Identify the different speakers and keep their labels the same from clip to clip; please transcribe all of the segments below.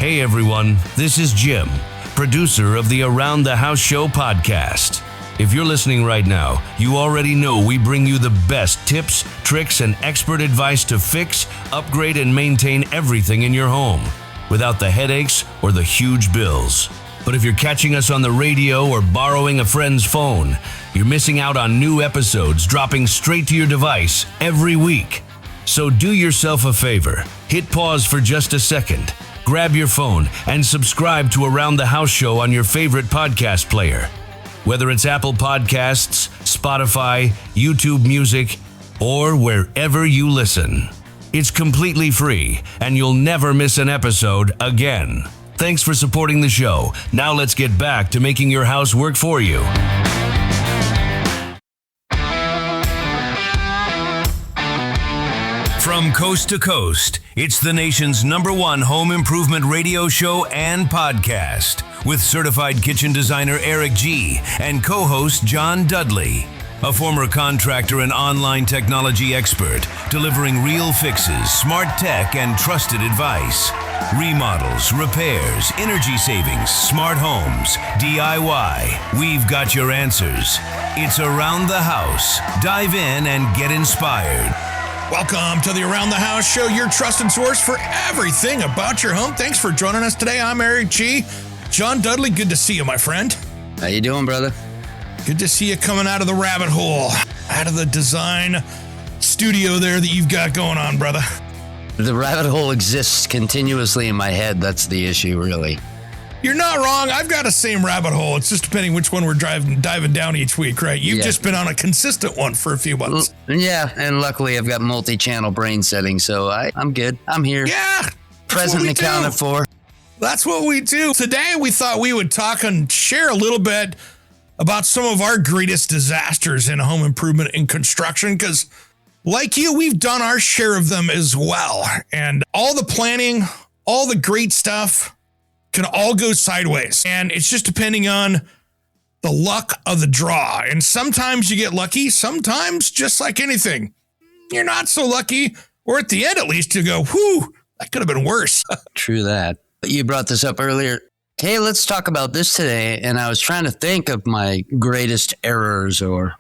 Speaker 1: Hey everyone, this is Jim, producer of the Around the House Show podcast. If you're listening right now, you already know we bring you the best tips, tricks, and expert advice to fix, upgrade, and maintain everything in your home without the headaches or the huge bills. But if you're catching us on the radio or borrowing a friend's phone, you're missing out on new episodes dropping straight to your device every week. So do yourself a favor, hit pause for just a second, grab your phone, and subscribe to Around the House Show on your favorite podcast player. Whether it's Apple Podcasts, Spotify, YouTube Music, or wherever you listen. It's completely free, and you'll never miss an episode again. Thanks for supporting the show. Now let's get back to making your house work for you. From coast to coast, it's the nation's #1 home improvement radio show and podcast with certified kitchen designer Eric G and co-host John Dudley, a former contractor and online technology expert, delivering real fixes, smart tech, and trusted advice. Remodels, repairs, energy savings, smart homes, DIY. We've got your answers. It's Around the House. Dive in and get inspired.
Speaker 2: Welcome to the Around the House Show, your trusted source for everything about your home. Thanks for joining us today. I'm Eric G. John Dudley, good to see you, my friend.
Speaker 3: How you doing, brother?
Speaker 2: Good to see you coming out of the rabbit hole, out of the design studio there that you've got going on, brother.
Speaker 3: The rabbit hole exists continuously in my head. That's the issue, really.
Speaker 2: You're not wrong. I've got the same rabbit hole. It's just depending which one we're diving down each week, right? You've just been on a consistent one for a few months.
Speaker 3: Yeah, and luckily I've got multi-channel brain settings, so I'm good. I'm here.
Speaker 2: Yeah.
Speaker 3: Present and accounted for.
Speaker 2: That's what we do. Today we thought we would talk and share a little bit about some of our greatest disasters in home improvement and construction, because like you, we've done our share of them as well. And all the planning, all the great stuff can all go sideways. And it's just depending on the luck of the draw. And sometimes you get lucky, sometimes just like anything, you're not so lucky, or at the end at least you go, whew, that could have been worse.
Speaker 3: True that. You brought this up earlier. Hey, let's talk about this today. And I was trying to think of my greatest errors or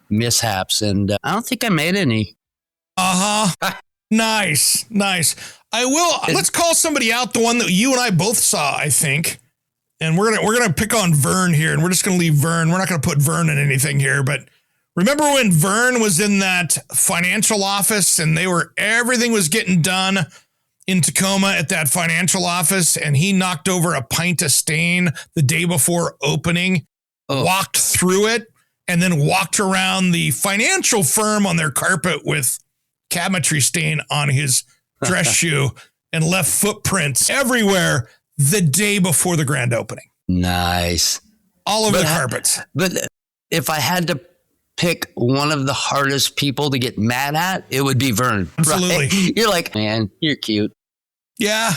Speaker 3: mishaps, and I don't think I made any.
Speaker 2: Nice. Let's call somebody out, the one that you and I both saw, I think. And we're gonna pick on Vern here, and we're just gonna leave Vern. We're not gonna put Vern in anything here, but remember when Vern was in that financial office and everything was getting done in Tacoma at that financial office, and he knocked over a pint of stain the day before opening, walked through it, and then walked around the financial firm on their carpet with cabinetry stain on his dress shoe and left footprints everywhere the day before the grand opening.
Speaker 3: Nice.
Speaker 2: All over the carpets.
Speaker 3: But if I had to pick one of the hardest people to get mad at, it would be Vern.
Speaker 2: Absolutely.
Speaker 3: Right? You're like, man, you're cute.
Speaker 2: Yeah.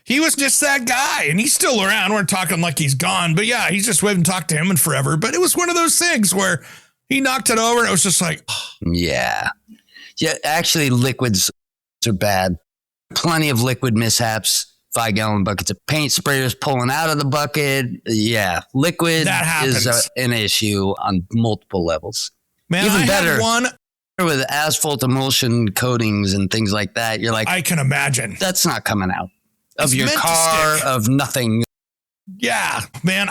Speaker 2: He was just that guy, and he's still around. We're talking like he's gone, but yeah, we haven't talked to him in forever. But it was one of those things where he knocked it over, and it was just like,
Speaker 3: Yeah, actually, liquids are bad. Plenty of liquid mishaps. 5-gallon buckets of paint sprayers pulling out of the bucket. Yeah, liquid is an issue on multiple levels.
Speaker 2: Man,
Speaker 3: even
Speaker 2: I
Speaker 3: better
Speaker 2: had one
Speaker 3: with asphalt emulsion coatings and things like that. You're like,
Speaker 2: I can imagine
Speaker 3: that's not coming out of your car, of nothing.
Speaker 2: Yeah, man,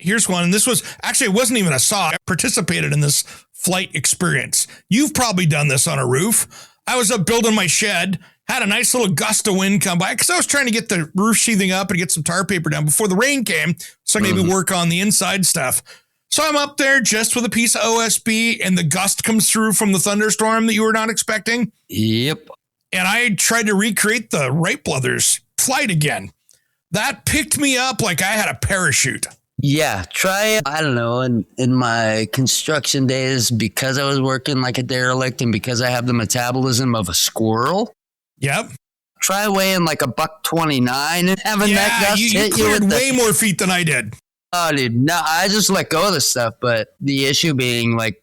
Speaker 2: here's one. And this was actually, it wasn't even a saw. I participated in this flight experience. You've probably done this on a roof. I was up building my shed, had a nice little gust of wind come by because I was trying to get the roof sheathing up and get some tar paper down before the rain came, so I could maybe work on the inside stuff. So I'm up there just with a piece of OSB, and the gust comes through from the thunderstorm that you were not expecting.
Speaker 3: Yep.
Speaker 2: And I tried to recreate the Wright brothers flight again. That picked me up like I had a parachute.
Speaker 3: Yeah, I don't know, in my construction days, because I was working like a derelict and because I have the metabolism of a squirrel.
Speaker 2: Yep.
Speaker 3: Try weighing like $129 and having that gust
Speaker 2: you
Speaker 3: hit
Speaker 2: cleared
Speaker 3: you with
Speaker 2: way more feet than I did.
Speaker 3: Oh, dude, no, I just let go of the stuff. But the issue being, like,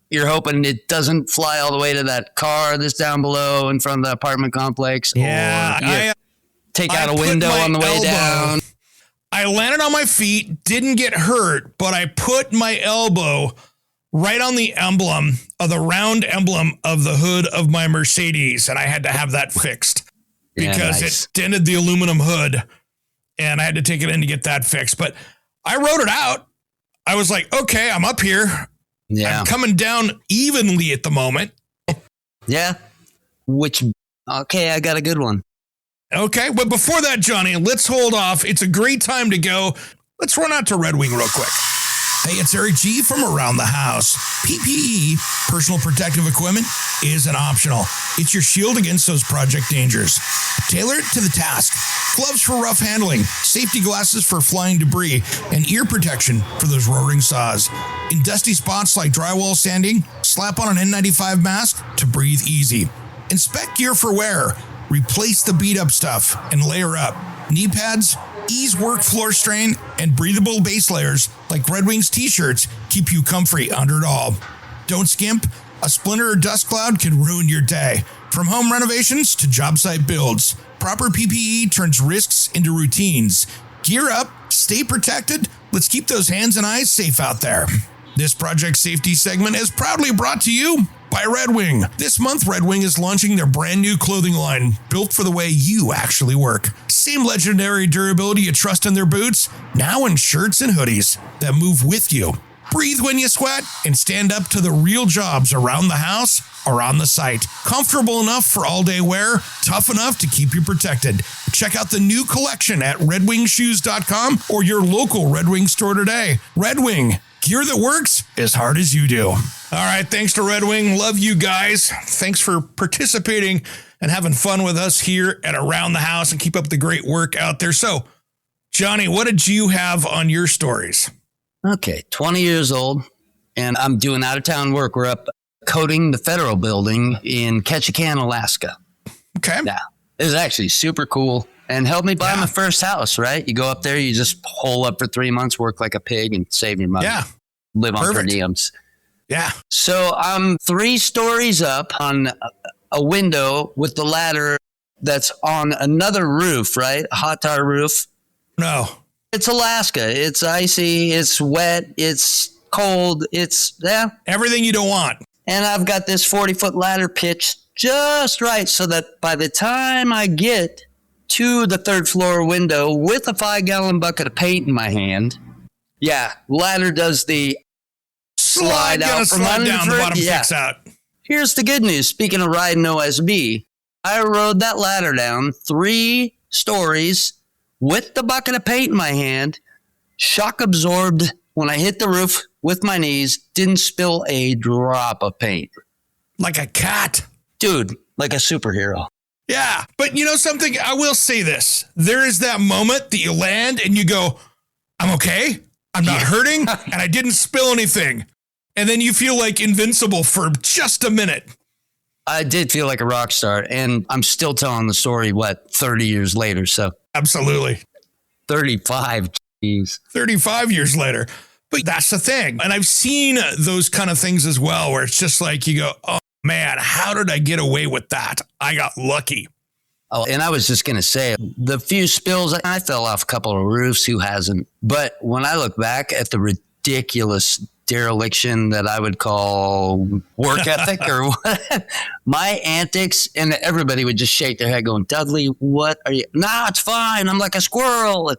Speaker 3: you're hoping it doesn't fly all the way to that car that's down below in front of the apartment complex.
Speaker 2: Yeah,
Speaker 3: take out a window on the way down.
Speaker 2: I landed on my feet, didn't get hurt, but I put my elbow right on the emblem of the round emblem of the hood of my Mercedes. And I had to have that fixed because it dented the aluminum hood and I had to take it in to get that fixed. But I wrote it out. I was like, okay, I'm up here. Yeah. I'm coming down evenly at the moment.
Speaker 3: Yeah. Okay, I got a good one.
Speaker 2: Okay, but before that, Johnny, let's hold off. It's a great time to go. Let's run out to Red Wing real quick. Hey, it's Eric G from Around the House. PPE, personal protective equipment, isn't optional. It's your shield against those project dangers. Tailor it to the task. Gloves for rough handling, safety glasses for flying debris, and ear protection for those roaring saws. In dusty spots like drywall sanding, slap on an N95 mask to breathe easy. Inspect gear for wear. Replace the beat-up stuff and layer up. Knee pads, ease work floor strain, and breathable base layers like Red Wings t-shirts keep you comfy under it all. Don't skimp. A splinter or dust cloud can ruin your day. From home renovations to job site builds, proper PPE turns risks into routines. Gear up, stay protected. Let's keep those hands and eyes safe out there. This project safety segment is proudly brought to you by Red Wing. This month, Red Wing is launching their brand new clothing line, built for the way you actually work. Same legendary durability you trust in their boots, now in shirts and hoodies that move with you. Breathe when you sweat and stand up to the real jobs around the house or on the site. Comfortable enough for all-day wear, tough enough to keep you protected. Check out the new collection at redwingshoes.com or your local Red Wing store today. Red Wing. Gear that works as hard as you do. All right, thanks to Red Wing. Love you guys. Thanks for participating and having fun with us here at Around the House, and keep up the great work out there. So, Johnny, what did you have on your stories?
Speaker 3: Okay, 20 years old, and I'm doing out-of-town work. We're up coating the federal building in Ketchikan, Alaska.
Speaker 2: Okay.
Speaker 3: Yeah, it was actually super cool. And helped me buy my first house, right? You go up there, you just hole up for 3 months, work like a pig, and save your money.
Speaker 2: Yeah.
Speaker 3: Live on per diems.
Speaker 2: Yeah.
Speaker 3: So I'm 3 stories up on a window with the ladder that's on another roof, right? A hot tar roof.
Speaker 2: No.
Speaker 3: It's Alaska. It's icy. It's wet. It's cold.
Speaker 2: Everything you don't want.
Speaker 3: And I've got this 40-foot ladder pitched just right so that by the time I get to the 3rd floor window with a 5-gallon bucket of paint in my hand. Yeah, ladder does the slide out from under
Speaker 2: down, the bottom flicks out.
Speaker 3: Here's the good news. Speaking of riding OSB, I rode that ladder down 3 stories with the bucket of paint in my hand, shock absorbed when I hit the roof with my knees, didn't spill a drop of paint.
Speaker 2: Like a cat.
Speaker 3: Dude, like a superhero.
Speaker 2: Yeah, but you know something? I will say this. There is that moment that you land and you go, I'm okay. I'm not hurting and I didn't spill anything. And then you feel like invincible for just a minute.
Speaker 3: I did feel like a rock star, and I'm still telling the story, 30 years later. So
Speaker 2: absolutely.
Speaker 3: 35. Geez.
Speaker 2: 35 years later. But that's the thing. And I've seen those kind of things as well, where it's just like you go, oh, man, how did I get away with that? I got lucky.
Speaker 3: Oh, and I was just going to say, the few spills, I fell off a couple of roofs. Who hasn't? But when I look back at the ridiculous dereliction that I would call work ethic or what, my antics, and everybody would just shake their head going, Dudley, what are you? Nah, it's fine. I'm like a squirrel.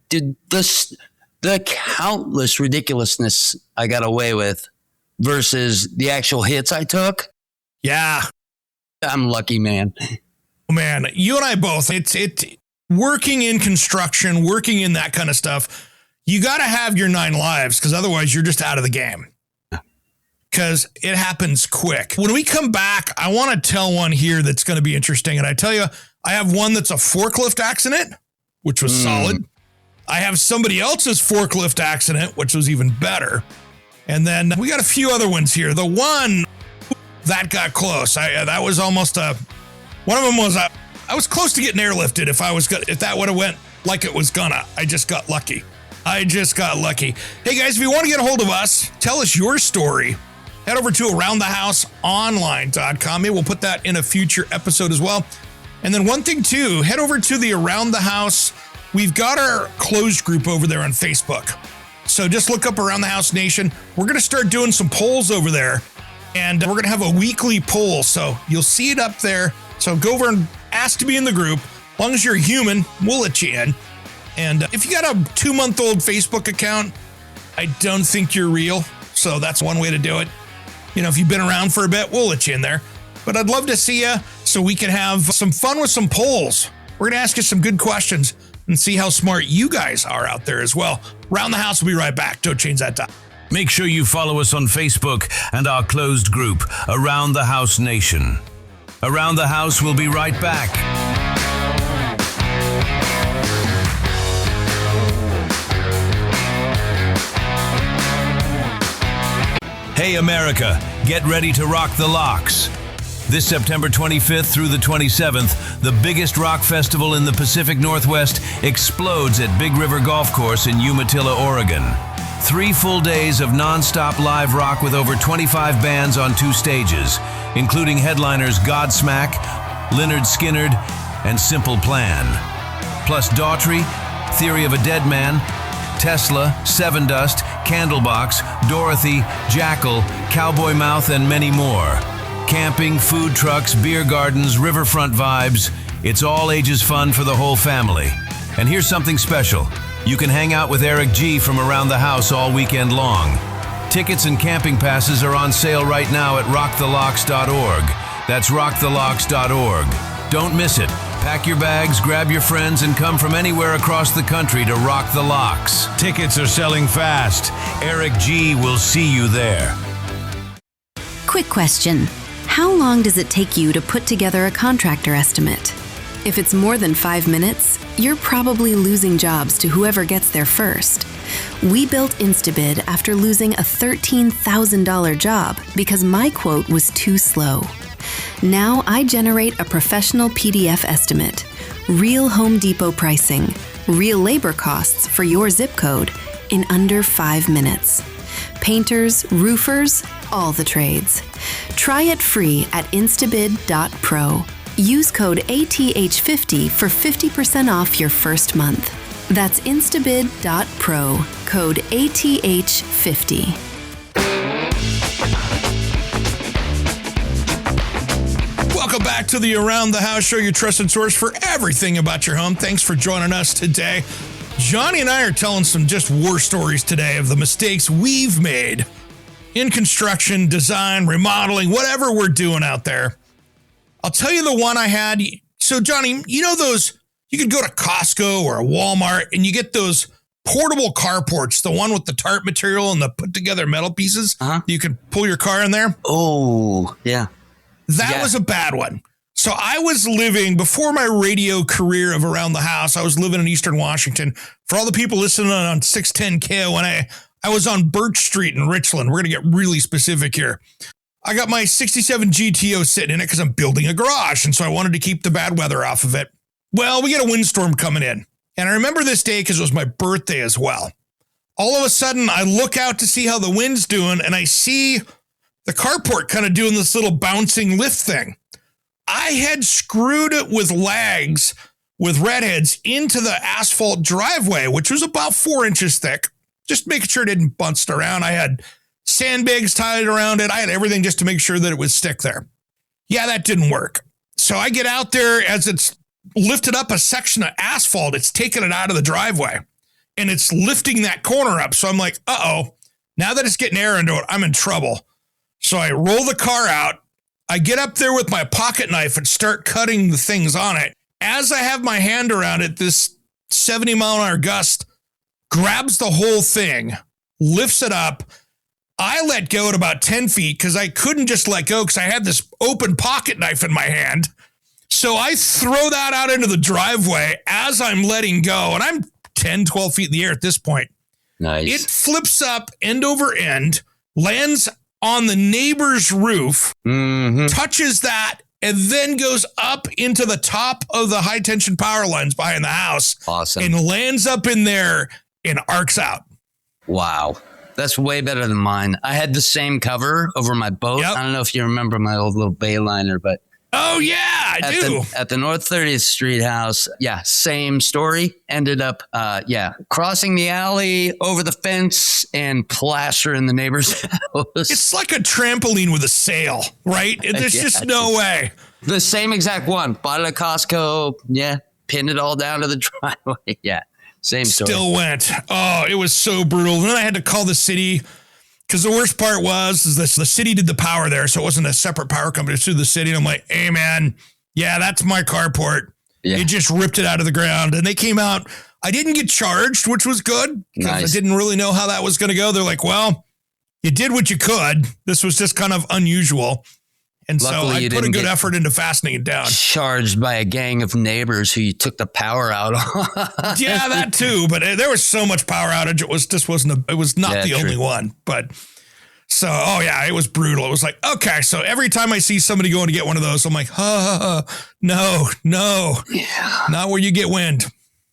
Speaker 3: Dude, the countless ridiculousness I got away with versus the actual hits I took.
Speaker 2: Yeah.
Speaker 3: I'm lucky, man.
Speaker 2: Man, you and I both, it's working in construction, working in that kind of stuff. You got to have your 9 lives because otherwise you're just out of the game. Because it happens quick. When we come back, I want to tell one here that's going to be interesting. And I tell you, I have one that's a forklift accident, which was solid. I have somebody else's forklift accident, which was even better. And then we got a few other ones here. The one that got close. That was almost one of them was I was close to getting airlifted if that would have went like it was gonna. I just got lucky. Hey guys, if you want to get a hold of us, tell us your story. Head over to aroundthehouseonline.com. Maybe we'll put that in a future episode as well. And then one thing too, head over to the Around the House. We've got our closed group over there on Facebook. So just look up Around the House Nation. We're going to start doing some polls over there. And we're going to have a weekly poll. So you'll see it up there. So go over and ask to be in the group. As long as you're human, we'll let you in. And if you got a 2-month-old Facebook account, I don't think you're real. So that's one way to do it. You know, if you've been around for a bit, we'll let you in there. But I'd love to see you so we can have some fun with some polls. We're going to ask you some good questions and see how smart you guys are out there as well. Around the House will be right back. Don't change that time.
Speaker 1: Make sure you follow us on Facebook and our closed group, Around the House Nation. Around the House will be right back. Hey America, get ready to rock the locks. This September 25th through the 27th, the biggest rock festival in the Pacific Northwest explodes at Big River Golf Course in Umatilla, Oregon. 3 full days of non-stop live rock with over 25 bands on 2 stages, including headliners Godsmack, Lynyrd Skynyrd, and Simple Plan. Plus Daughtry, Theory of a Dead Man, Tesla, Seven Dust, Candlebox, Dorothy, Jackal, Cowboy Mouth, and many more. Camping, food trucks, beer gardens, riverfront vibes. It's all ages fun for the whole family. And here's something special. You can hang out with Eric G from Around the House all weekend long. Tickets and camping passes are on sale right now at rockthelocks.org. That's rockthelocks.org. Don't miss it. Pack your bags, grab your friends, and come from anywhere across the country to rock the locks. Tickets are selling fast. Eric G will see you there.
Speaker 4: Quick question. How long does it take you to put together a contractor estimate? If it's more than 5 minutes, you're probably losing jobs to whoever gets there first. We built Instabid after losing a $13,000 job because my quote was too slow. Now I generate a professional PDF estimate, real Home Depot pricing, real labor costs for your zip code in under 5 minutes. Painters, roofers, all the trades. Try it free at instabid.pro. Use code ATH50 for 50% off your first month. That's instabid.pro, code ATH50.
Speaker 2: Welcome back to the Around the House Show, your trusted source for everything about your home. Thanks for joining us today. Johnny and I are telling some just war stories today of the mistakes we've made in construction, design, remodeling, whatever we're doing out there. I'll tell you the one I had. So, Johnny, you know those, you could go to Costco or a Walmart and you get those portable carports, the one with the tarp material and the put together metal pieces. You can pull your car in there.
Speaker 3: Oh, yeah.
Speaker 2: That was a bad one. So I was living, before my radio career of Around the House, I was living in Eastern Washington. For all the people listening on 610 KONA, I was on Birch Street in Richland. We're going to get really specific here. I got my 67 GTO sitting in it because I'm building a garage. And so I wanted to keep the bad weather off of it. Well, we get a windstorm coming in. And I remember this day because it was my birthday as well. All of a sudden, I look out to see how the wind's doing, and I see the carport kind of doing this little bouncing lift thing. I had screwed it with lags with redheads into the asphalt driveway, which was about 4 inches thick, just making sure it didn't bounce around. I had sandbags tied around it. I had everything just to make sure that it would stick there. Yeah, that didn't work. So I get out there as it's lifted up a section of asphalt. It's taking it out of the driveway and it's lifting that corner up. So I'm like, uh-oh, now that it's getting air into it, I'm in trouble. So I roll the car out. I get up there with my pocket knife and start cutting the things on it. As I have my hand around it, this 70-mile-an-hour gust grabs the whole thing, lifts it up. I let go at about 10 feet because I couldn't just let go because I had this open pocket knife in my hand. So I throw that out into the driveway as I'm letting go. And I'm 10, 12 feet in the air at this point.
Speaker 3: Nice.
Speaker 2: It flips up end over end, lands on the neighbor's roof, touches that, and then goes up into the top of the high tension power lines behind the house.
Speaker 3: Awesome.
Speaker 2: And lands up in there and arcs out.
Speaker 3: Wow. That's way better than mine. I had the same cover over my boat.
Speaker 2: Yep.
Speaker 3: I don't know if you remember my old little Bayliner, but
Speaker 2: Oh, yeah, I do.
Speaker 3: At the North 30th Street house. Yeah, same story. Ended up, crossing the alley, over the fence, and plastering the neighbor's house.
Speaker 2: It's like a trampoline with a sail, right? There's just no way.
Speaker 3: The same exact one. Bought it at Costco. Yeah, pinned it all down to the driveway. Yeah, same story.
Speaker 2: Still went. Oh, it was so brutal. And then I had to call the city. Because the worst part was the city did the power there, so it wasn't a separate power company. It's through the city. And I'm like, hey, man, yeah, that's my carport. Yeah. It just ripped it out of the ground. And they came out. I didn't get charged, which was good. Because I didn't really know how that was going to go. They're like, well, you did what you could. This was just kind of unusual. And luckily, so I put a good effort into fastening it down.
Speaker 3: Charged by a gang of neighbors who you took the power out on.
Speaker 2: Yeah, that too. But there was so much power outage. It was not the only one. But so, it was brutal. It was like, okay. So every time I see somebody going to get one of those, I'm like, no, not where you get wind.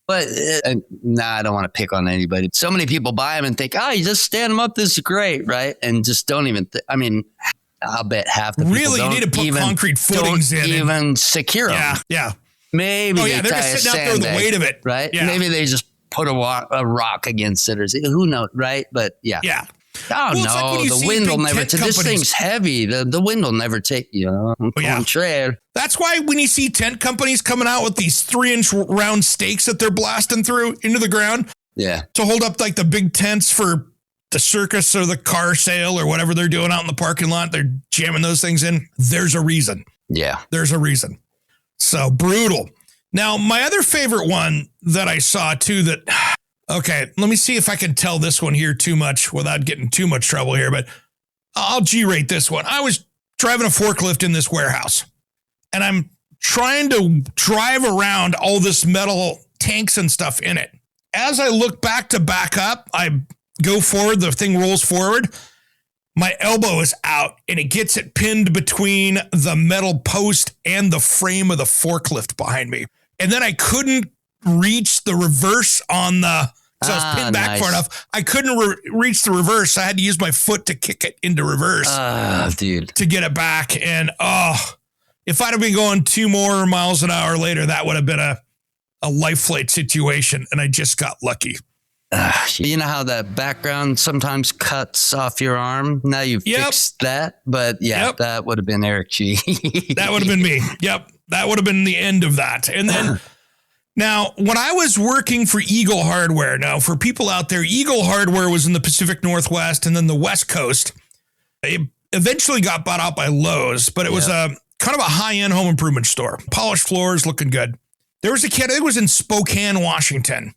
Speaker 3: But I don't want to pick on anybody. So many people buy them and think, you just stand them up. This is great, right? And just don't even. I'll bet half the people
Speaker 2: really, you need to put concrete footings in.
Speaker 3: Even secure them.
Speaker 2: Yeah.
Speaker 3: Maybe
Speaker 2: they're just sitting out there with the weight of it.
Speaker 3: Right?
Speaker 2: Yeah.
Speaker 3: Maybe they just put a rock against it or who knows, right? But yeah.
Speaker 2: Yeah.
Speaker 3: Oh, no, like the wind will never take. This thing's heavy. The wind will never take,
Speaker 2: That's why when you see tent companies coming out with these 3-inch round stakes that they're blasting through into the ground.
Speaker 3: Yeah.
Speaker 2: To hold up like the big tents for the circus or the car sale or whatever they're doing out in the parking lot, they're jamming those things in. There's a reason.
Speaker 3: Yeah.
Speaker 2: There's a reason. So brutal. Now, my other favorite one that I saw too okay, let me see if I can tell this one here too much without getting too much trouble here, but I'll G-rate this one. I was driving a forklift in this warehouse and I'm trying to drive around all this metal tanks and stuff in it. As I look back to back up, I go forward, the thing rolls forward. My elbow is out and it gets it pinned between the metal post and the frame of the forklift behind me. And then I couldn't reach the reverse on so I was pinned back far enough. I couldn't reach the reverse. I had to use my foot to kick it into reverse to get it back. And if I'd have been going 2 more miles an hour later, that would have been a life flight situation. And I just got lucky.
Speaker 3: You know how that background sometimes cuts off your arm? Now you've fixed that. But that would have been Eric G.
Speaker 2: That would have been me. Yep. That would have been the end of that. And then now, when I was working for Eagle Hardware, now for people out there, Eagle Hardware was in the Pacific Northwest and then the West Coast. It eventually got bought out by Lowe's, but it was a kind of a high-end home improvement store. Polished floors, looking good. There was a kid, it was in Spokane, Washington,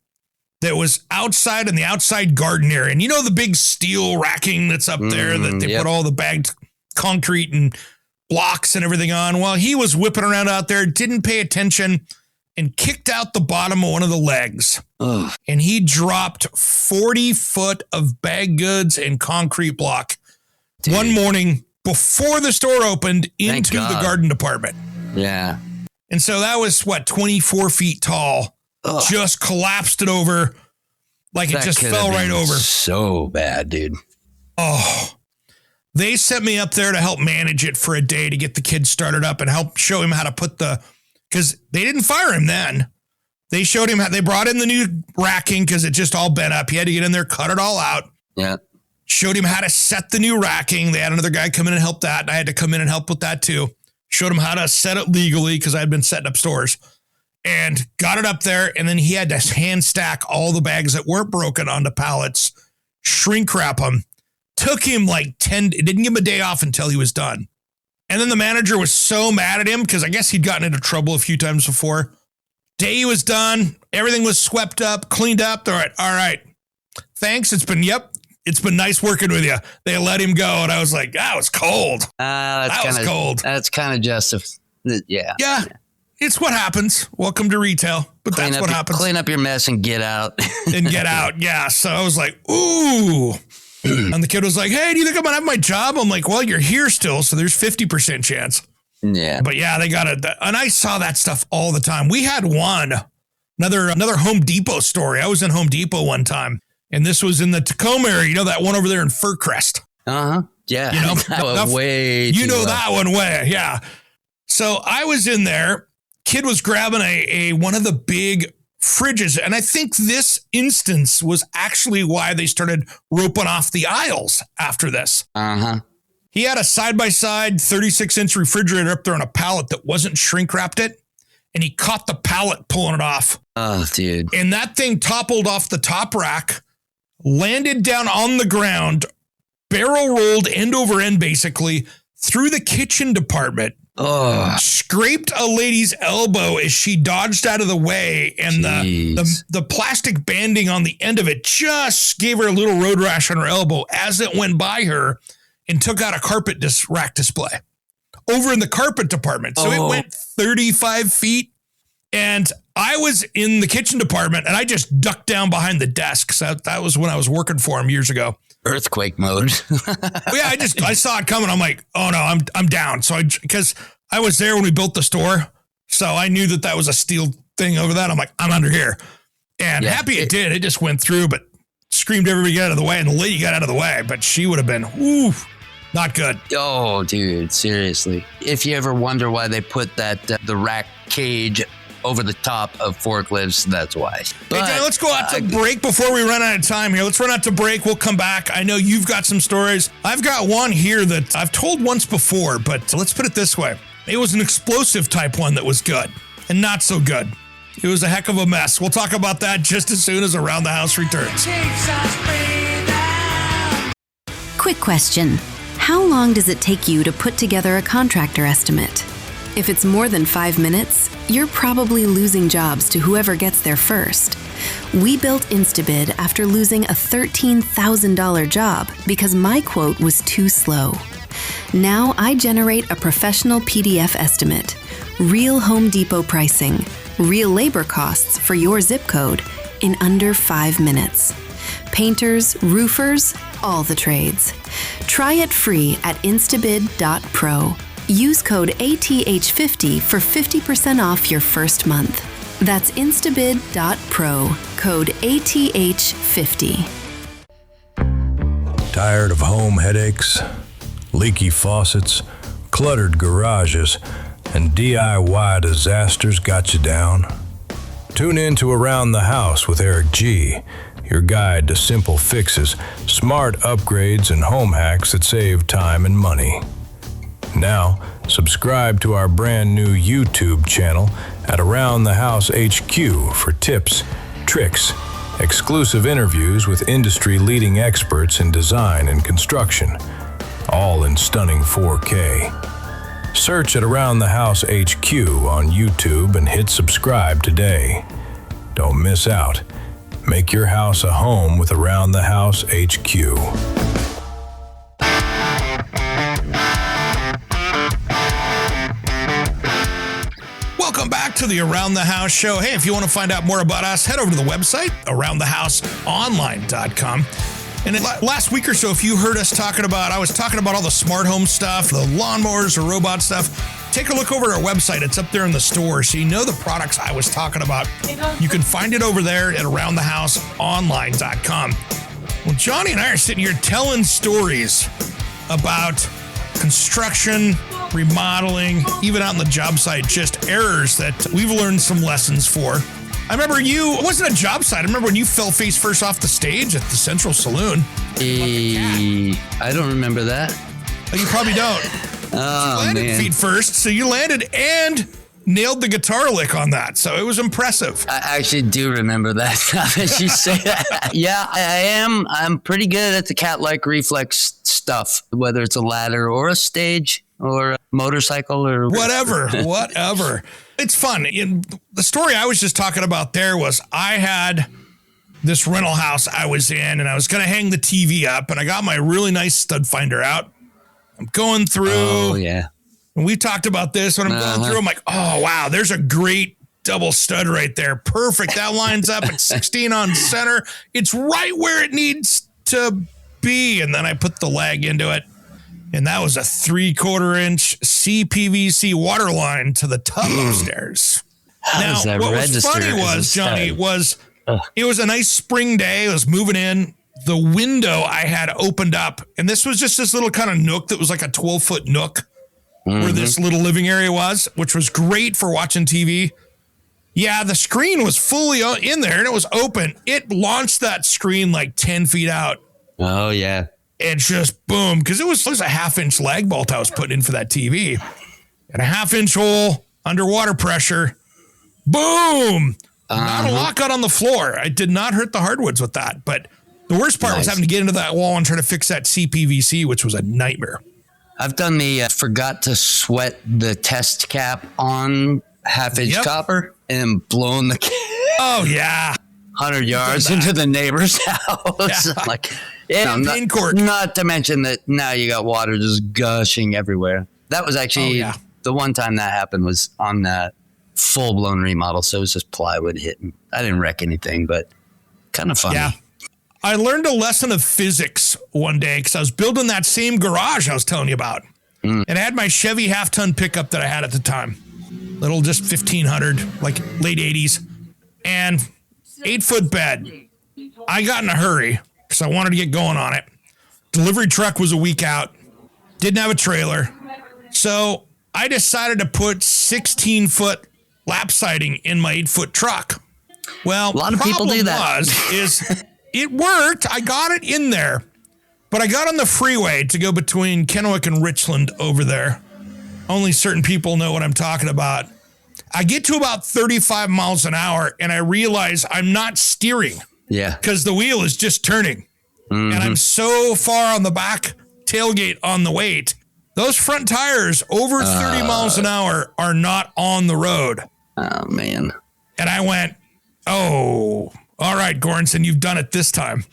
Speaker 2: that was outside in the outside garden area. And you know the big steel racking that's up there that they put all the bagged concrete and blocks and everything on? Well, he was whipping around out there, didn't pay attention, and kicked out the bottom of one of the legs. Ugh. And he dropped 40 foot of bag goods and concrete block one morning before the store opened into the garden department.
Speaker 3: Yeah.
Speaker 2: And so that was 24 feet tall. Ugh. Just collapsed it over like it just fell right over.
Speaker 3: So bad, dude.
Speaker 2: Oh, they sent me up there to help manage it for a day to get the kid started up and help show him how to put because they didn't fire him then. They showed him how they brought in the new racking because it just all bent up. He had to get in there, cut it all out.
Speaker 3: Yeah.
Speaker 2: Showed him how to set the new racking. They had another guy come in and help that. And I had to come in and help with that too. Showed him how to set it legally because I had been setting up stores and got it up there. And then he had to hand stack all the bags that weren't broken onto pallets, shrink wrap them. Took him it didn't give him a day off until he was done. And then the manager was so mad at him because I guess he'd gotten into trouble a few times before. Day was done. Everything was swept up, cleaned up. They're all right. Thanks. It's been nice working with you. They let him go. And I was like, that was cold. That was cold.
Speaker 3: That's kind of just, yeah.
Speaker 2: It's what happens. Welcome to retail. But that's what happens.
Speaker 3: Clean up your mess and get out.
Speaker 2: Yeah. So I was like, ooh. And the kid was like, hey, do you think I'm going to have my job? I'm like, well, you're here still, so there's 50% chance.
Speaker 3: Yeah.
Speaker 2: But yeah, they got it. And I saw that stuff all the time. We had another Home Depot story. I was in Home Depot one time, and this was in the Tacoma area. You know that one over there in Fircrest?
Speaker 3: Uh-huh. Yeah.
Speaker 2: You know,
Speaker 3: that one way.
Speaker 2: You know that one way. Yeah. So I was in there. Kid was grabbing a one of the big fridges. And I think this instance was actually why they started roping off the aisles after this.
Speaker 3: Uh-huh.
Speaker 2: He had a side-by-side 36-inch refrigerator up there on a pallet that wasn't shrink-wrapped it. And he caught the pallet pulling it off.
Speaker 3: Oh, dude.
Speaker 2: And that thing toppled off the top rack, landed down on the ground, barrel rolled end over end, basically, through the kitchen department.
Speaker 3: Oh,
Speaker 2: Scraped a lady's elbow as she dodged out of the way, and the plastic banding on the end of it just gave her a little road rash on her elbow as it went by her and took out a carpet rack display over in the carpet department. So it went 35 feet, and I was in the kitchen department, and I just ducked down behind the desk. So that was when I was working for him years ago.
Speaker 3: Earthquake mode.
Speaker 2: Yeah, I saw it coming. I'm like, oh no, I'm down. So because I was there when we built the store, so I knew that was a steel thing over that. I'm like, I'm under here, and happy it did. It just went through, but screamed everybody get out of the way, and the lady got out of the way, but she would have been, not good.
Speaker 3: Oh, dude, seriously. If you ever wonder why they put that the rack cage over the top of forklifts, that's why. But,
Speaker 2: hey, John, let's go out to break before we run out of time here. Let's run out to break. We'll come back. I know you've got some stories. I've got one here that I've told once before, but let's put it this way. It was an explosive type one that was good and not so good. It was a heck of a mess. We'll talk about that just as soon as Around the House returns.
Speaker 4: Quick question. How long does it take you to put together a contractor estimate? If it's more than 5 minutes, you're probably losing jobs to whoever gets there first. We built Instabid after losing a $13,000 job because my quote was too slow. Now I generate a professional PDF estimate, real Home Depot pricing, real labor costs for your zip code in under 5 minutes. Painters, roofers, all the trades. Try it free at instabid.pro. Use code ATH50 for 50% off your first month. That's instabid.pro, code ATH50.
Speaker 5: Tired of home headaches, leaky faucets, cluttered garages, and DIY disasters got you down? Tune in to Around the House with Eric G., your guide to simple fixes, smart upgrades, and home hacks that save time and money. Now, subscribe to our brand new YouTube channel at Around the House HQ for tips, tricks, exclusive interviews with industry-leading experts in design and construction, all in stunning 4K. Search at Around the House HQ on YouTube and hit subscribe today. Don't miss out. Make your house a home with Around the House HQ.
Speaker 2: Welcome back to the Around the House show. Hey, if you want to find out more about us, head over to the website, aroundthehouseonline.com. And last week or so, if you heard us I was talking about all the smart home stuff, the lawnmowers, the robot stuff, take a look over at our website. It's up there in the store, so you know the products I was talking about. You can find it over there at aroundthehouseonline.com. Well, Johnny and I are sitting here telling stories about construction, remodeling, even out on the job site, just errors that we've learned some lessons for. I remember it wasn't a job site. I remember when you fell face first off the stage at the Central Saloon.
Speaker 3: I don't remember that.
Speaker 2: Oh, you probably don't.
Speaker 3: Oh,
Speaker 2: you landed
Speaker 3: man.
Speaker 2: feet first, so you landed and nailed the guitar lick on that. So it was impressive.
Speaker 3: I actually do remember that now that you say that. Yeah, I am. I'm pretty good at the cat-like reflex stuff, whether it's a ladder or a stage or a motorcycle or
Speaker 2: whatever. It's fun. The story I was just talking about there was I had this rental house I was in, and I was going to hang the TV up, and I got my really nice stud finder out. I'm going through.
Speaker 3: Oh, yeah.
Speaker 2: And we talked about this when I'm going through. I'm like, oh, wow, there's a great double stud right there. Perfect. That lines up at 16 on center. It's right where it needs to be. And then I put the leg into it. And that was a 3/4 inch CPVC water line to the tub upstairs. Now, what was funny was, Johnny, it was a nice spring day. I was moving in. The window I had opened up, and this was just this little kind of nook that was like a 12-foot nook. where this little living area was, which was great for watching TV. Yeah, the screen was fully in there and it was open. It launched that screen like 10 feet out.
Speaker 3: Oh, yeah.
Speaker 2: And just boom, because it was a 1/2-inch lag bolt I was putting in for that TV. And a 1/2-inch hole, underwater pressure. Boom! Not a lot got on the floor. I did not hurt the hardwoods with that. But the worst part was having to get into that wall and try to fix that CPVC, which was a nightmare.
Speaker 3: I've done the forgot to sweat the test cap on 1/2-inch copper and blown the
Speaker 2: oh, yeah.
Speaker 3: 100 yards into the neighbor's house.
Speaker 2: Yeah.
Speaker 3: Like, not to mention that now you got water just gushing everywhere. That was actually the one time that happened was on that full-blown remodel. So it was just plywood hitting. I didn't wreck anything, but kind of funny.
Speaker 2: Yeah. I learned a lesson of physics one day because I was building that same garage I was telling you about. And I had my Chevy half-ton pickup that I had at the time. Little just 1,500, like late 80s. And 8-foot bed. I got in a hurry because I wanted to get going on it. Delivery truck was a week out. Didn't have a trailer. So I decided to put 16-foot lap siding in my 8-foot truck. Well,
Speaker 3: a lot of people do that.
Speaker 2: It worked. I got it in there. But I got on the freeway to go between Kennewick and Richland over there. Only certain people know what I'm talking about. I get to about 35 miles an hour and I realize I'm not steering.
Speaker 3: Yeah.
Speaker 2: Because the wheel is just turning. And I'm so far on the back tailgate on the weight. Those front tires over 30 miles an hour are not on the road.
Speaker 3: Oh, man.
Speaker 2: And I went, oh, all right, Goranson, you've done it this time.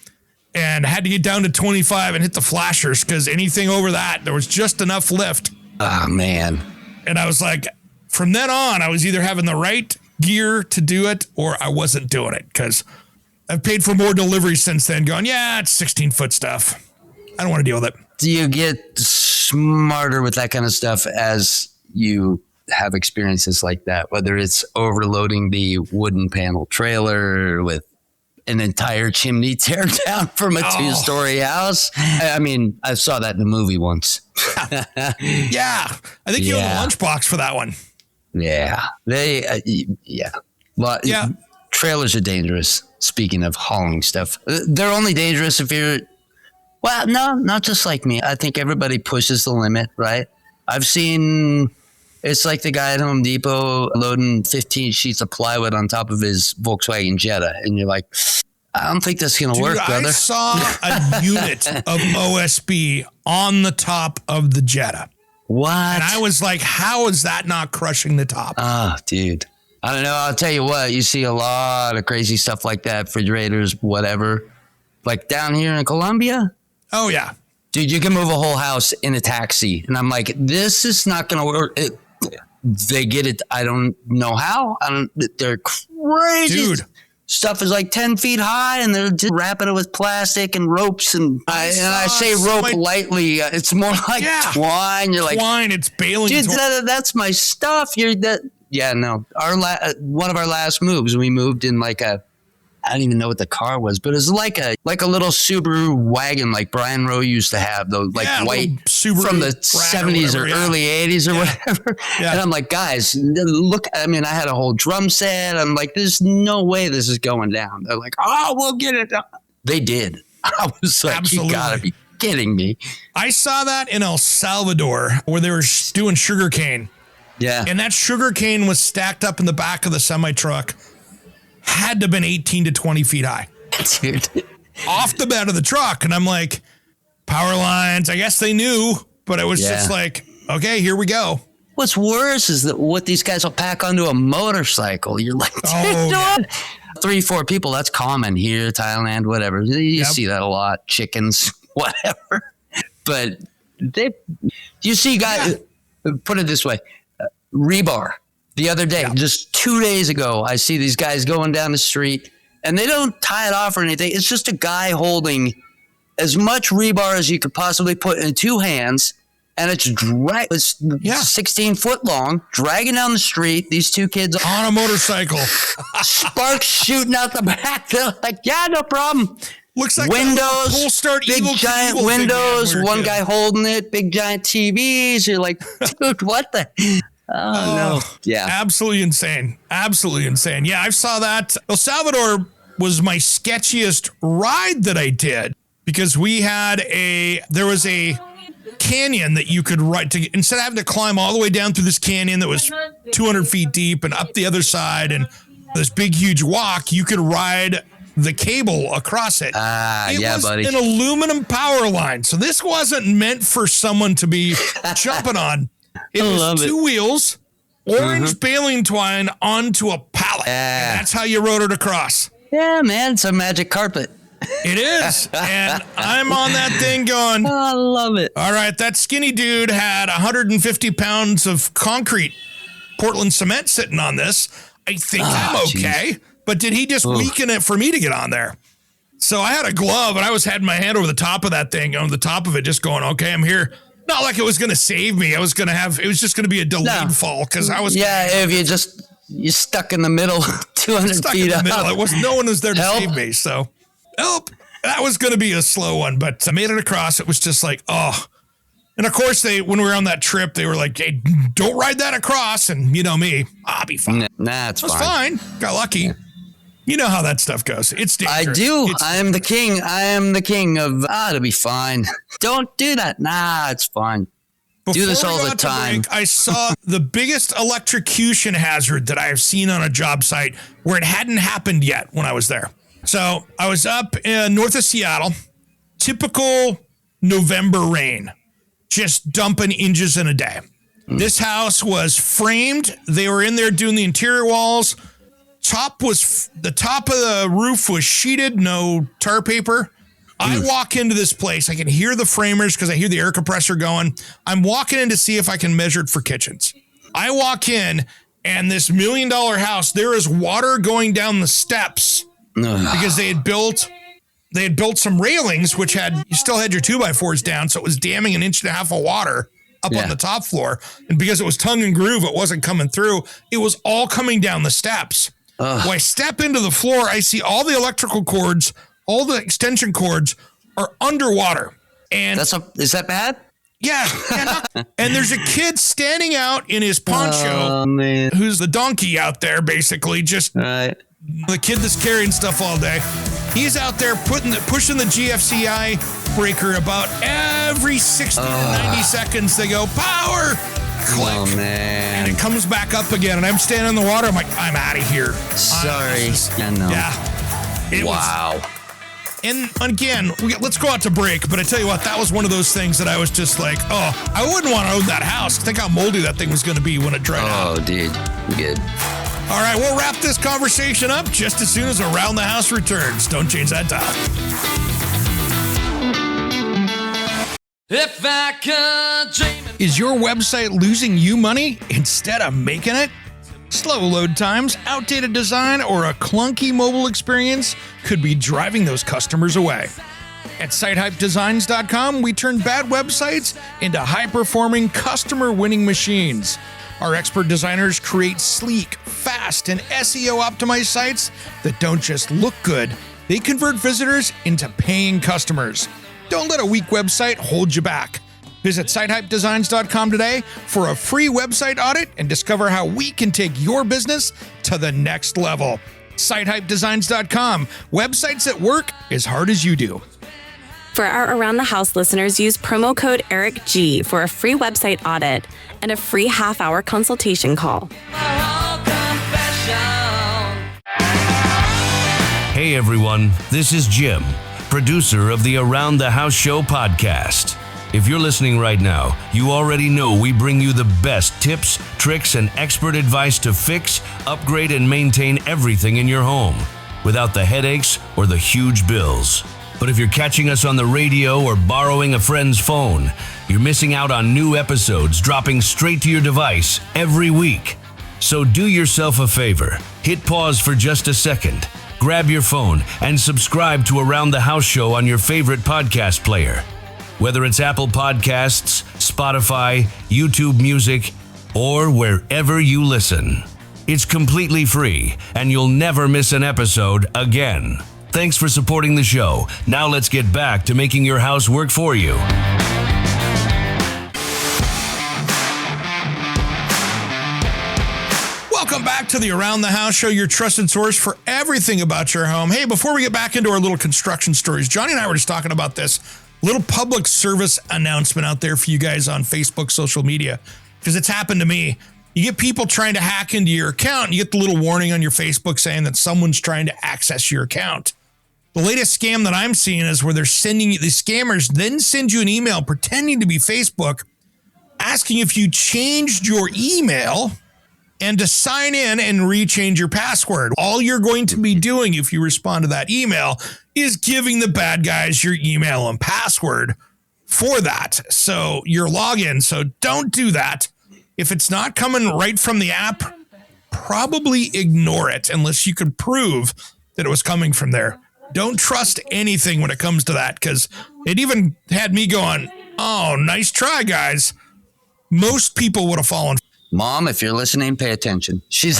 Speaker 2: And I had to get down to 25 and hit the flashers because anything over that, there was just enough lift.
Speaker 3: Oh, man.
Speaker 2: And I was like, from then on, I was either having the right gear to do it or I wasn't doing it because I've paid for more deliveries since then going, yeah, it's 16-foot stuff. I don't want to deal with it.
Speaker 3: Do you get smarter with that kind of stuff as you have experiences like that, whether it's overloading the wooden panel trailer with an entire chimney tear down from a 2-story house? I mean, I saw that in a movie once.
Speaker 2: Yeah. I think you own the lunchbox for that one.
Speaker 3: Yeah. Well, trailers are dangerous. Speaking of hauling stuff, they're only dangerous if you're, well, no, not just like me. I think everybody pushes the limit, right? I've seen, it's like the guy at Home Depot loading 15 sheets of plywood on top of his Volkswagen Jetta. And you're like, I don't think that's going to work, brother.
Speaker 2: I saw a unit of OSB on the top of the Jetta.
Speaker 3: What?
Speaker 2: And I was like, how is that not crushing the top?
Speaker 3: Oh, dude. I don't know. I'll tell you what, you see a lot of crazy stuff like that, refrigerators, whatever. Like down here in Colombia.
Speaker 2: Oh, yeah.
Speaker 3: Dude, you can move a whole house in a taxi. And I'm like, this is not going to work. They get it. I don't know how. They're crazy.
Speaker 2: Dude.
Speaker 3: Stuff is like 10 feet high and they're just wrapping it with plastic and ropes. And I say rope lightly. It's more like twine. You're like,
Speaker 2: twine, it's bailing.
Speaker 3: Dude, that's my stuff. Yeah, no. One of our last moves, we moved in like I don't even know what the car was, but it was like a little Subaru wagon like Brian Rowe used to have, those like white Subaru from the 70s or early 80s or whatever. Yeah. And I'm like, guys, look, I mean, I had a whole drum set. I'm like, there's no way this is going down. They're like, oh, we'll get it done. They did. I was like, absolutely. You gotta be kidding me. I
Speaker 2: saw that in El Salvador where they were doing sugarcane.
Speaker 3: Yeah.
Speaker 2: And that sugar cane was stacked up in the back of the semi-truck. Had to have been 18 to 20 feet high.
Speaker 3: Dude.
Speaker 2: Off the bed of the truck. And I'm like, power lines. I guess they knew, but it was just like, okay, here we go.
Speaker 3: What's worse is that what these guys will pack onto a motorcycle. You're like, 3-4 people. That's common here, Thailand, whatever. You see that a lot. Chickens, whatever. But you see guys, put it this way. Rebar. The other day, just 2 days ago, I see these guys going down the street and they don't tie it off or anything. It's just a guy holding as much rebar as you could possibly put in 2 hands. And it's 16 foot long, dragging down the street. These 2 kids
Speaker 2: on a motorcycle,
Speaker 3: sparks shooting out the back. They're like, yeah, no problem.
Speaker 2: Looks like
Speaker 3: windows,
Speaker 2: pull start
Speaker 3: big
Speaker 2: evil
Speaker 3: giant
Speaker 2: evil
Speaker 3: windows,
Speaker 2: thing,
Speaker 3: one guy holding it, big giant TVs. You're like, dude, what the? Oh, no. Yeah.
Speaker 2: Absolutely insane. Absolutely insane. Yeah, I saw that. El Salvador was my sketchiest ride that I did because there was a canyon that you could ride to, instead of having to climb all the way down through this canyon that was 200 feet deep and up the other side and this big, huge walk, you could ride the cable across it. It was
Speaker 3: buddy.
Speaker 2: an aluminum power line. So this wasn't meant for someone to be jumping on. It was two wheels, orange baling twine onto a pallet. And that's how you rode it across.
Speaker 3: Yeah, man, it's a magic carpet.
Speaker 2: It is. And I'm on that thing going,
Speaker 3: oh, I love it.
Speaker 2: All right, that skinny dude had 150 pounds of concrete Portland cement sitting on this. I think I'm okay. Geez. But did he just weaken it for me to get on there? So I had a glove and I had my hand over the top of that thing, on the top of it, just going, okay, I'm here. Not like it was going to save me. It was just going to be a delayed fall because I was.
Speaker 3: Yeah, if you're stuck in the middle, 200 feet up.
Speaker 2: No one was there to save me. So help. That was going to be a slow one, but I made it across. It was just like, oh. And of course, when we were on that trip, they were like, hey, don't ride that across. And you know me, I'll be fine.
Speaker 3: Nah, it's
Speaker 2: fine. Got lucky. Yeah. You know how that stuff goes. It's dangerous.
Speaker 3: I do. I am the king. I am the king of, it'll be fine. Don't do that. Nah, it's fine. Do this all the time.
Speaker 2: I saw the biggest electrocution hazard that I have seen on a job site where it hadn't happened yet when I was there. So I was up north of Seattle, typical November rain, just dumping inches in a day. This house was framed. They were in there doing the interior walls. The top of the roof was sheeted, no tar paper. I walk into this place. I can hear the framers because I hear the air compressor going. I'm walking in to see if I can measure it for kitchens. I walk in, and this $1 million house, there is water going down the steps because they had built some railings, which you still had your 2x4s down, so it was damming 1.5 inches of water up on the top floor. And because it was tongue and groove, it wasn't coming through. It was all coming down the steps. When I step into the floor, I see all the electrical cords, all the extension cords are underwater. And
Speaker 3: is that bad?
Speaker 2: Yeah. And there's a kid standing out in his poncho who's the donkey out there, basically, just the kid that's carrying stuff all day. He's out there pushing the GFCI breaker about every 60 to 90 seconds. They go, power! Click.
Speaker 3: Oh, man.
Speaker 2: And it comes back up again, and I'm standing in the water. I'm like, I'm out of here.
Speaker 3: Sorry. I know.
Speaker 2: Yeah.
Speaker 3: Wow.
Speaker 2: And again, let's go out to break. But I tell you what, that was one of those things that I was just like, I wouldn't want to own that house. Think how moldy that thing was going to be when it dried out.
Speaker 3: Oh, dude. Good.
Speaker 2: All right, we'll wrap this conversation up just as soon as Around the House returns. Don't change that dial.
Speaker 6: If I could dream.
Speaker 2: Is your website losing you money instead of making it? Slow load times, outdated design, or a clunky mobile experience could be driving those customers away. At sitehypedesigns.com, we turn bad websites into high-performing, customer-winning machines. Our expert designers create sleek, fast, and SEO-optimized sites that don't just look good, they convert visitors into paying customers. Don't let a weak website hold you back. Visit sitehypedesigns.com today for a free website audit and discover how we can take your business to the next level. Sitehypedesigns.com. Websites that work as hard as you do.
Speaker 7: For our Around the House listeners, use promo code ERICG for a free website audit and a free half-hour consultation call.
Speaker 1: Hey everyone, this is Jim, producer of the Around the House Show podcast. If you're listening right now, you already know we bring you the best tips, tricks, and expert advice to fix, upgrade, and maintain everything in your home without the headaches or the huge bills. But if you're catching us on the radio or borrowing a friend's phone, you're missing out on new episodes dropping straight to your device every week. So do yourself a favor, hit pause for just a second, grab your phone, and subscribe to Around the House Show on your favorite podcast player. Whether it's Apple Podcasts, Spotify, YouTube Music, or wherever you listen. It's completely free, and you'll never miss an episode again. Thanks for supporting the show. Now let's get back to making your house work for you.
Speaker 2: Welcome back to the Around the House Show, your trusted source for everything about your home. Hey, before we get back into our little construction stories, Johnny and I were just talking about this little public service announcement out there for you guys on Facebook, social media, because it's happened to me. You get people trying to hack into your account, and you get the little warning on your Facebook saying that someone's trying to access your account. The latest scam that I'm seeing is where they're sending you, the scammers then send you an email pretending to be Facebook, asking if you changed your email and to sign in and rechange your password. All you're going to be doing if you respond to that email is giving the bad guys your email and password for that. So your login. So don't do that. If it's not coming right from the app, probably ignore it unless you can prove that it was coming from there. Don't trust anything when it comes to that, because it even had me going, oh, nice try, guys. Most people would have fallen.
Speaker 3: Mom, if you're listening, pay attention. She's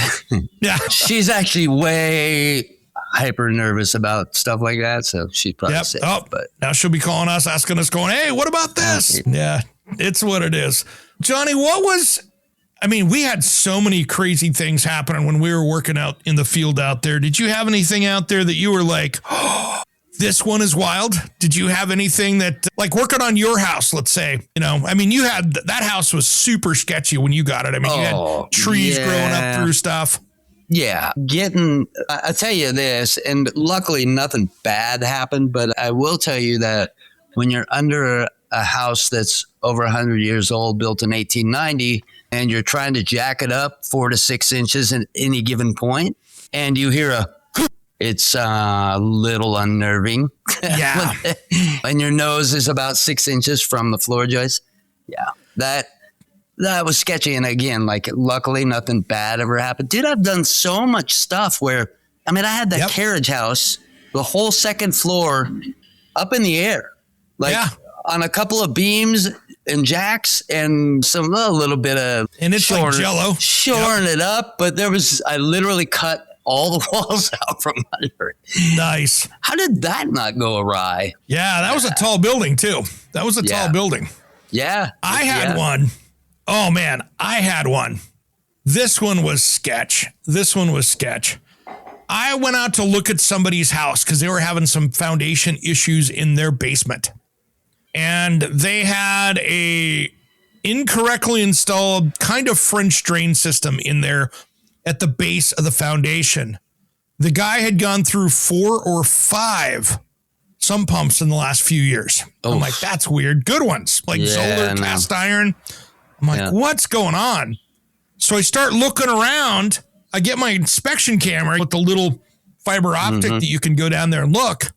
Speaker 3: actually way hyper nervous about stuff like that, so she's probably safe.
Speaker 2: Oh, but now she'll be calling us, asking us, going, hey, what about this? Yeah, it's what it is. Johnny, we had so many crazy things happening when we were working out in the field out there. Did you have anything out there that you were like, oh, this one is wild? Did you have anything that, like working on your house, let's say, you had, that house was super sketchy when you got it. You had trees growing up through stuff.
Speaker 3: Yeah. I tell you this, and luckily nothing bad happened, but I will tell you that when you're under a house that's over 100 years old, built in 1890, and you're trying to jack it up 4 to 6 inches at any given point, and you hear it's a little unnerving.
Speaker 2: Yeah.
Speaker 3: And your nose is about 6 inches from the floor joist. Yeah. That was sketchy. And again, luckily nothing bad ever happened. Dude, I've done so much stuff where, I had that carriage house, the whole second floor up in the air, on a couple of beams and jacks and a little bit of,
Speaker 2: and it's like jello,
Speaker 3: shoring it up. But I literally cut all the walls out from under it.
Speaker 2: Nice.
Speaker 3: How did that not go awry?
Speaker 2: Yeah, that was a tall building too. That was a tall building.
Speaker 3: Yeah.
Speaker 2: I had one. Oh man, I had one. This one was sketch. I went out to look at somebody's house because they were having some foundation issues in their basement. And they had a incorrectly installed kind of French drain system in there at the base of the foundation. The guy had gone through 4 or 5 sump pumps in the last few years. Oof. I'm like, that's weird. Good ones, like Zoller, cast iron. I'm like, what's going on? So I start looking around. I get my inspection camera with the little fiber optic that you can go down there and look.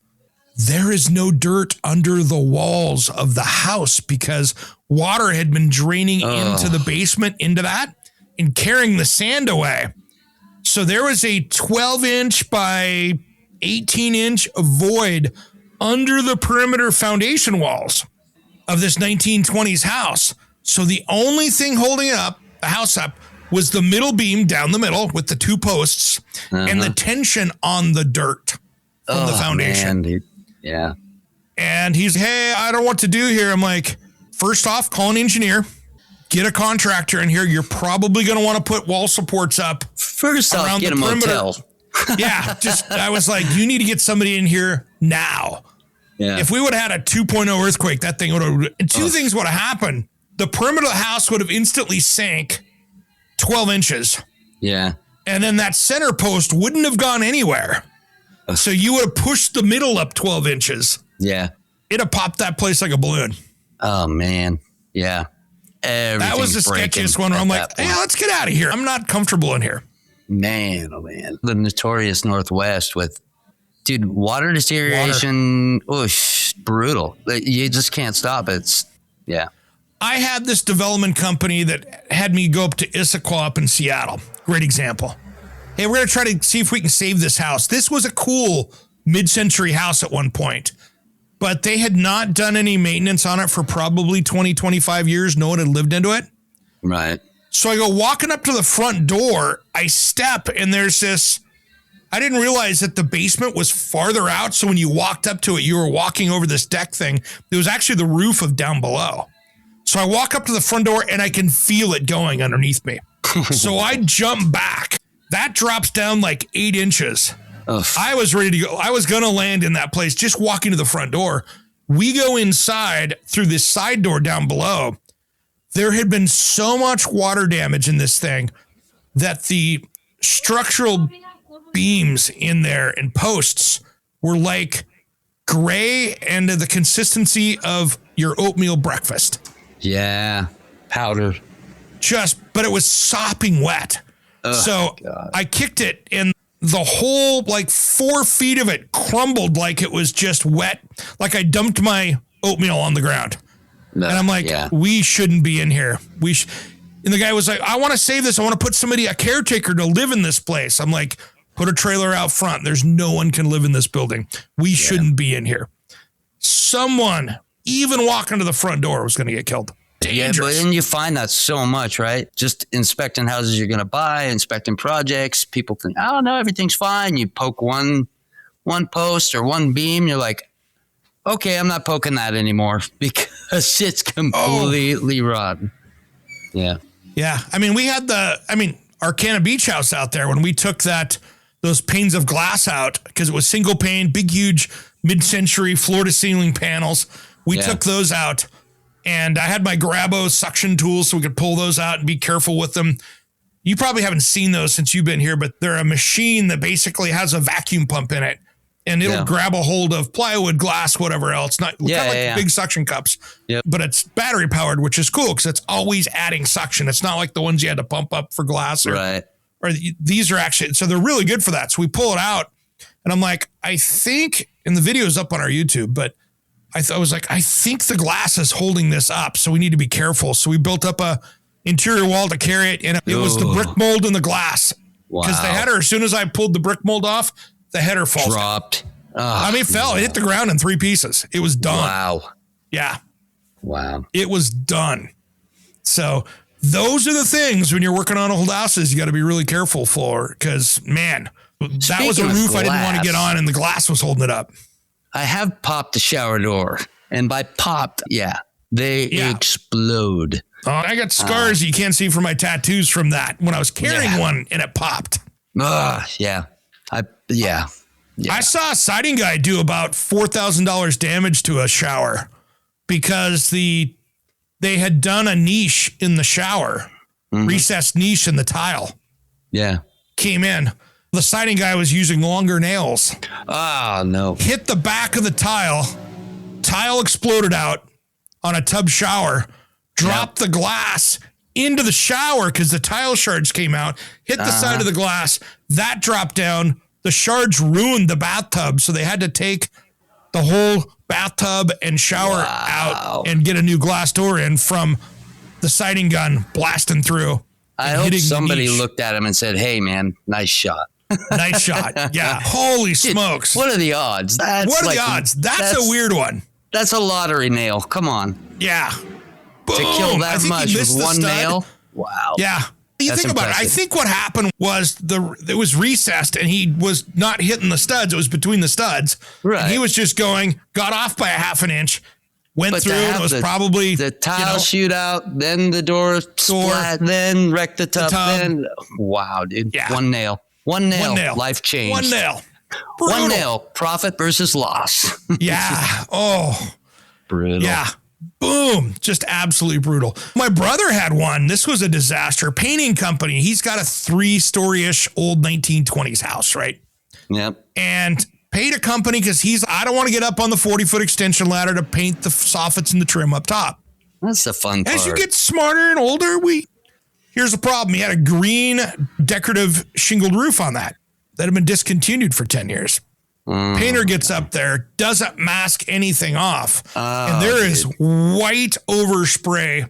Speaker 2: There is no dirt under the walls of the house because water had been draining into the basement, into that, and carrying the sand away. So there was a 12-inch by 18-inch void under the perimeter foundation walls of this 1920s house. So the only thing holding it up, the house up, was the middle beam down the middle with the 2 posts and the tension on the dirt from the foundation.
Speaker 3: Man, dude. Yeah.
Speaker 2: And he's, hey, I don't know what to do here. I'm like, first off, call an engineer, get a contractor in here. You're probably going to want to put wall supports up.
Speaker 3: First off, get a motel.
Speaker 2: Yeah. I was like, you need to get somebody in here now. Yeah. If we would have had a 2.0 earthquake, that thing would have, and 2 things would have happened. The perimeter of the house would have instantly sank 12 inches.
Speaker 3: Yeah.
Speaker 2: And then that center post wouldn't have gone anywhere. So you would have pushed the middle up 12 inches.
Speaker 3: Yeah.
Speaker 2: It'd have popped that place like a balloon.
Speaker 3: Oh, man. Yeah.
Speaker 2: That was the sketchiest one where I'm like, hey, let's get out of here. I'm not comfortable in here.
Speaker 3: Man, oh, man. The notorious Northwest with, dude, water deterioration. Oosh, brutal. You just can't stop it. Yeah.
Speaker 2: I had this development company that had me go up to Issaquah up in Seattle. Great example. Hey, we're going to try to see if we can save this house. This was a cool mid-century house at one point, but they had not done any maintenance on it for probably 20, 25 years. No one had lived into it.
Speaker 3: Right.
Speaker 2: So I go walking up to the front door. I step and there's this, I didn't realize that the basement was farther out. So when you walked up to it, you were walking over this deck thing. It was actually the roof of down below. So I walk up to the front door and I can feel it going underneath me. So I jump back. That drops down like 8 inches. Ugh. I was ready to go. I was going to land in that place, just walking to the front door. We go inside through this side door down below. There had been so much water damage in this thing that the structural beams in there and posts were like gray and the consistency of your oatmeal breakfast.
Speaker 3: Yeah. Powder.
Speaker 2: But it was sopping wet. So I kicked it and the whole like 4 feet of it crumbled like it was just wet. Like I dumped my oatmeal on the ground. And I'm like, we shouldn't be in here. And the guy was like, I want to save this. I want to put a caretaker to live in this place. I'm like, put a trailer out front. There's no one can live in this building. We shouldn't be in here. Someone, even walking to the front door, was going to get killed. Dangerous.
Speaker 3: Yeah, but then you find that so much, right? Just inspecting houses you're going to buy, inspecting projects. People think, oh, no, everything's fine. You poke one post or one beam. You're like, okay, I'm not poking that anymore because it's completely rotten. Yeah.
Speaker 2: Yeah. I mean, we had our Canna Beach house out there when we took those panes of glass out because it was single pane, big, huge mid-century floor to ceiling panels. We took those out. And I had my Grabo suction tools so we could pull those out and be careful with them. You probably haven't seen those since you've been here, but they're a machine that basically has a vacuum pump in it. And it'll grab a hold of plywood, glass, whatever else. Kind of like big suction cups. Yep. But it's battery powered, which is cool because it's always adding suction. It's not like the ones you had to pump up for glass. Or these are actually, so they're really good for that. So we pull it out and I'm like, I think, and the video is up on our YouTube, but I was like, I think the glass is holding this up, so we need to be careful. So we built up a interior wall to carry it, and it was the brick mold in the glass. Because the header, as soon as I pulled the brick mold off, the header falls.
Speaker 3: Dropped.
Speaker 2: It fell. It hit the ground in 3 pieces. It was done.
Speaker 3: Wow.
Speaker 2: Yeah.
Speaker 3: Wow.
Speaker 2: It was done. So those are the things when you're working on old houses you got to be really careful for, because, man, that was a roof I didn't want to get on, and the glass was holding it up.
Speaker 3: I have popped the shower door, and by popped, they explode.
Speaker 2: I got scars you can't see from my tattoos from that when I was carrying one and it popped.
Speaker 3: I
Speaker 2: saw a siding guy do about $4,000 damage to a shower because they had done a niche in the shower, recessed niche in the tile.
Speaker 3: Yeah.
Speaker 2: Came in. The siding guy was using longer nails.
Speaker 3: Oh, no.
Speaker 2: Hit the back of the tile. Tile exploded out on a tub shower. Dropped the glass into the shower because the tile shards came out. Hit the side of the glass. That dropped down. The shards ruined the bathtub. So they had to take the whole bathtub and shower out and get a new glass door in from the siding gun blasting through.
Speaker 3: I hope somebody looked at him and said, hey, man, nice shot.
Speaker 2: Nice shot. Yeah. Holy smokes.
Speaker 3: What are the odds?
Speaker 2: What are the odds? That's a weird one.
Speaker 3: That's a lottery nail. Come on.
Speaker 2: Yeah. Boom.
Speaker 3: To kill that much with one nail. Wow.
Speaker 2: Yeah. You think about it. I think what happened was it was recessed and he was not hitting the studs. It was between the studs.
Speaker 3: Right.
Speaker 2: And he was just got off by a half an inch, went through, and it was probably
Speaker 3: the tile shootout, then the door splat, then wrecked the tub. Then, wow, dude. Yeah. One nail. Life change.
Speaker 2: One nail.
Speaker 3: Brutal. One nail. Profit versus loss.
Speaker 2: Yeah. Oh.
Speaker 3: Brutal.
Speaker 2: Yeah. Boom. Just absolutely brutal. My brother had one. This was a disaster. Painting company. He's got a 3-story-ish old 1920s house, right?
Speaker 3: Yep.
Speaker 2: And paid a company because I don't want to get up on the 40-foot extension ladder to paint the soffits and the trim up top.
Speaker 3: That's the fun part.
Speaker 2: As you get smarter and older, here's the problem. He had a green decorative shingled roof on that had been discontinued for 10 years. Painter gets up there, doesn't mask anything off, and there is white overspray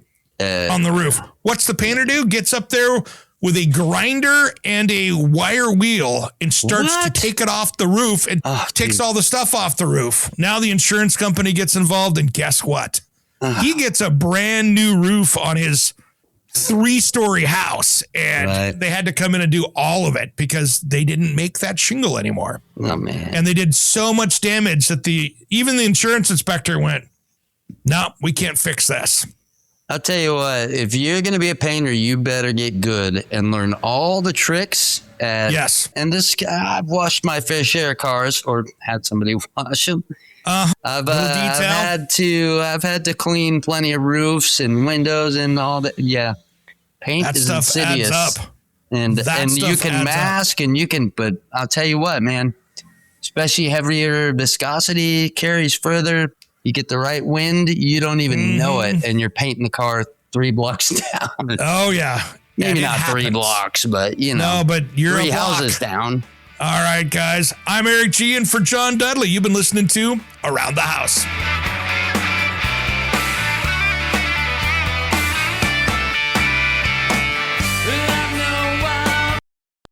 Speaker 2: on the roof. What's the painter do? Gets up there with a grinder and a wire wheel and starts to take it off the roof and takes all the stuff off the roof. Now the insurance company gets involved, and guess what? He gets a brand new roof on his 3-story house, and they had to come in and do all of it because they didn't make that shingle anymore.
Speaker 3: Oh man.
Speaker 2: And they did so much damage that even the insurance inspector went, "No, we can't fix this."
Speaker 3: I'll tell you what, if you're going to be a painter, you better get good and learn all the tricks.
Speaker 2: Yes.
Speaker 3: And I've washed my fair share of cars or had somebody wash them. I've had to clean plenty of roofs and windows and all that. Yeah. Paint
Speaker 2: that
Speaker 3: is
Speaker 2: stuff
Speaker 3: insidious.
Speaker 2: adds up.
Speaker 3: And you can mask and you can, but I'll tell you what, man, especially heavier viscosity carries further. You get the right wind, you don't even know it, and you're painting the car 3 blocks down.
Speaker 2: Oh, yeah.
Speaker 3: Maybe not happens. 3 blocks, but, No,
Speaker 2: but you're
Speaker 3: 3 houses down.
Speaker 2: All right, guys. I'm Eric G, and for John Dudley, you've been listening to Around the House.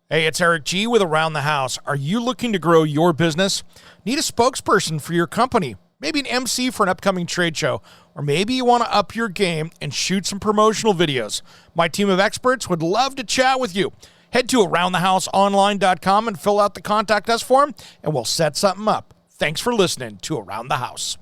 Speaker 2: Hey, it's Eric G with Around the House. Are you looking to grow your business? Need a spokesperson for your company? Maybe an MC for an upcoming trade show, or maybe you want to up your game and shoot some promotional videos. My team of experts would love to chat with you. Head to aroundthehouseonline.com and fill out the contact us form, and we'll set something up. Thanks for listening to Around the House.